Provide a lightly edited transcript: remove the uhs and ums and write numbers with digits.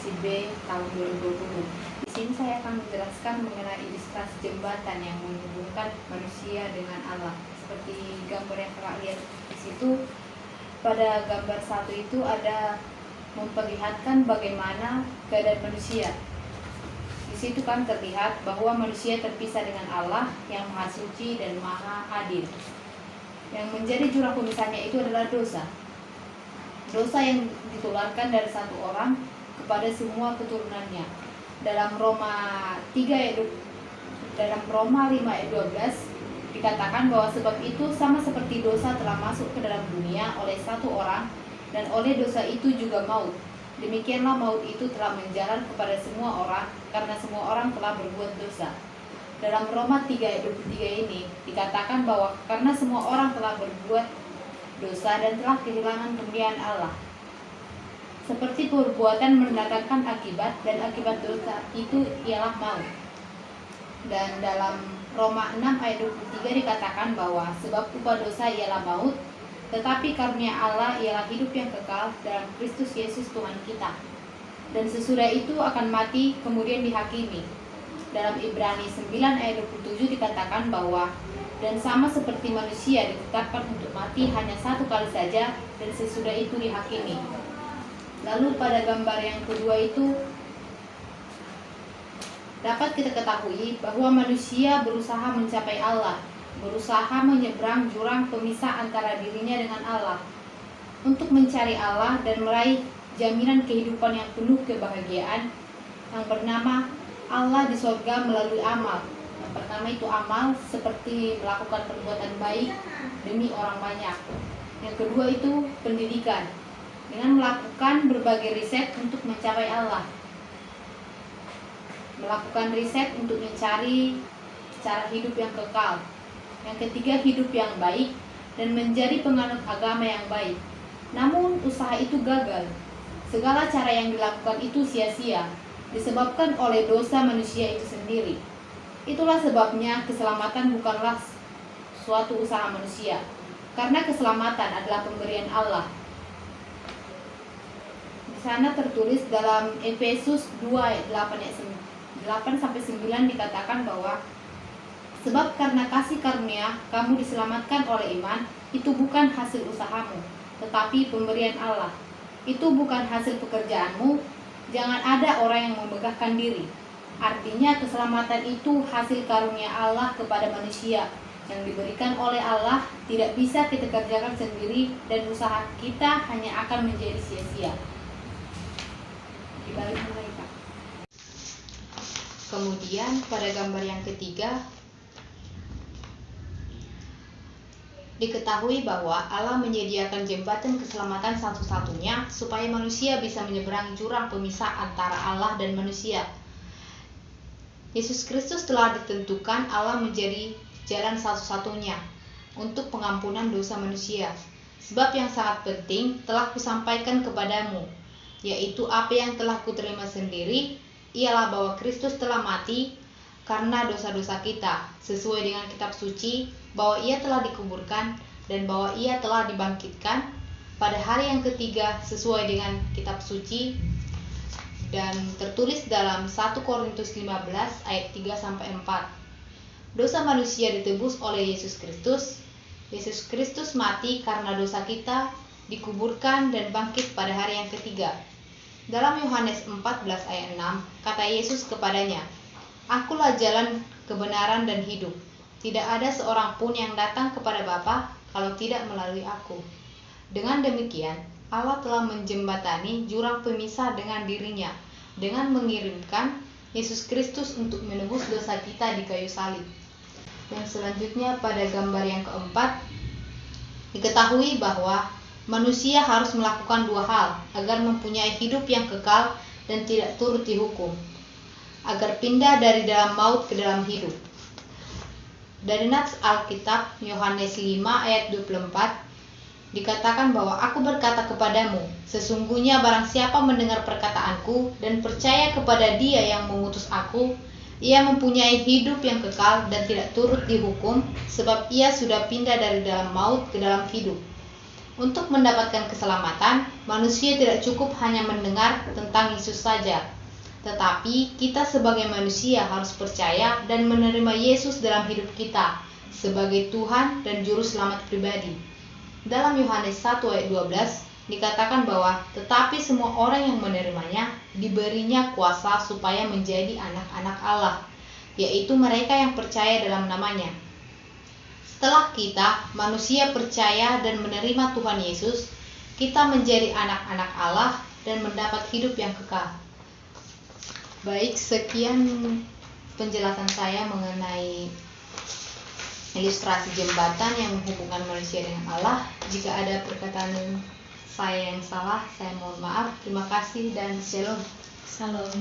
edisi B tahun 2020. Di sini saya akan menjelaskan mengenai ilustrasi jembatan yang menghubungkan manusia dengan Allah. Seperti gambar yang telah lihat di situ, pada gambar 1 itu ada memperlihatkan bagaimana keadaan manusia. Di situ kan terlihat bahwa manusia terpisah dengan Allah yang Maha Suci dan Maha Adil. Yang menjadi jurang pemisahnya itu adalah dosa. Dosa yang ditularkan dari satu orang kepada semua keturunannya. Dalam Roma 5 ayat 12 dikatakan bahwa sebab itu sama seperti dosa telah masuk ke dalam dunia oleh satu orang, dan oleh dosa itu juga maut. Demikianlah maut itu telah menjalar kepada semua orang, karena semua orang telah berbuat dosa. Dalam Roma 3 ayat 23 ini dikatakan bahwa karena semua orang telah berbuat dosa dan telah kehilangan kemuliaan Allah. Seperti perbuatan mendatangkan akibat, dan akibat dosa itu ialah maut. Dan dalam Roma 6 ayat 23 dikatakan bahwa sebab upah dosa ialah maut, tetapi karunia Allah ialah hidup yang kekal dalam Kristus Yesus Tuhan kita. Dan sesudah itu akan mati kemudian dihakimi. Dalam Ibrani 9 ayat 27 dikatakan bahwa dan sama seperti manusia ditetapkan untuk mati hanya satu kali saja, dan sesudah itu dihakimi. Lalu pada gambar yang kedua itu dapat kita ketahui bahwa manusia berusaha mencapai Allah, berusaha menyeberang jurang pemisah antara dirinya dengan Allah, untuk mencari Allah dan meraih jaminan kehidupan yang penuh kebahagiaan yang bernama Allah di sorga melalui amal. Yang pertama itu amal seperti melakukan perbuatan baik demi orang banyak. Yang kedua itu pendidikan, dengan melakukan berbagai riset untuk mencapai Allah. Melakukan riset untuk mencari cara hidup yang kekal. Yang ketiga hidup yang baik dan menjadi penganut agama yang baik. Namun usaha itu gagal. Segala cara yang dilakukan itu sia-sia, disebabkan oleh dosa manusia itu sendiri. Itulah sebabnya keselamatan bukanlah suatu usaha manusia, karena keselamatan adalah pemberian Allah. Di sana tertulis dalam Efesus 2 ayat 8-9 dikatakan bahwa sebab karena kasih karunia kamu diselamatkan oleh iman, itu bukan hasil usahamu, tetapi pemberian Allah. Itu bukan hasil pekerjaanmu, jangan ada orang yang memegahkan diri. Artinya keselamatan itu hasil karunia Allah kepada manusia yang diberikan oleh Allah, tidak bisa kita kerjakan sendiri, dan usaha kita hanya akan menjadi sia-sia. Dibalik mulai, Pak. Kemudian pada gambar yang ketiga diketahui bahwa Allah menyediakan jembatan keselamatan satu-satunya supaya manusia bisa menyeberangi jurang pemisah antara Allah dan manusia. Yesus Kristus telah ditentukan Allah menjadi jalan satu-satunya untuk pengampunan dosa manusia. Sebab yang sangat penting telah kusampaikan kepadamu, yaitu apa yang telah kuterima sendiri, ialah bahwa Kristus telah mati karena dosa-dosa kita, sesuai dengan kitab suci, bahwa ia telah dikuburkan, dan bahwa ia telah dibangkitkan pada hari yang ketiga sesuai dengan kitab suci, dan tertulis dalam 1 Korintus 15 ayat 3-4. Dosa manusia ditebus oleh Yesus Kristus. Yesus Kristus mati karena dosa kita, dikuburkan dan bangkit pada hari yang ketiga. Dalam Yohanes 14 ayat 6, kata Yesus kepadanya, Akulah jalan, kebenaran dan hidup. Tidak ada seorang pun yang datang kepada Bapa kalau tidak melalui aku. Dengan demikian, Allah telah menjembatani jurang pemisah dengan dirinya, dengan mengirimkan Yesus Kristus untuk menebus dosa kita di kayu salib. Yang selanjutnya pada gambar yang keempat, diketahui bahwa manusia harus melakukan dua hal agar mempunyai hidup yang kekal dan tidak turut dihukum, agar pindah dari dalam maut ke dalam hidup. Dari nats Alkitab Yohanes 5 ayat 24 dikatakan bahwa aku berkata kepadamu, sesungguhnya barang siapa mendengar perkataanku dan percaya kepada Dia yang mengutus aku, ia mempunyai hidup yang kekal dan tidak turut dihukum, sebab ia sudah pindah dari dalam maut ke dalam hidup. Untuk mendapatkan keselamatan, manusia tidak cukup hanya mendengar tentang Yesus saja, tetapi kita sebagai manusia harus percaya dan menerima Yesus dalam hidup kita sebagai Tuhan dan Juru Selamat pribadi. Dalam Yohanes 1 ayat 12 dikatakan bahwa tetapi semua orang yang menerimanya diberinya kuasa supaya menjadi anak-anak Allah, yaitu mereka yang percaya dalam namanya. Setelah kita, manusia percaya dan menerima Tuhan Yesus, kita menjadi anak-anak Allah dan mendapat hidup yang kekal. Baik, sekian penjelasan saya mengenai ilustrasi jembatan yang menghubungkan manusia dengan Allah. Jika ada perkataan saya yang salah, saya mohon maaf. Terima kasih dan shalom. Salam.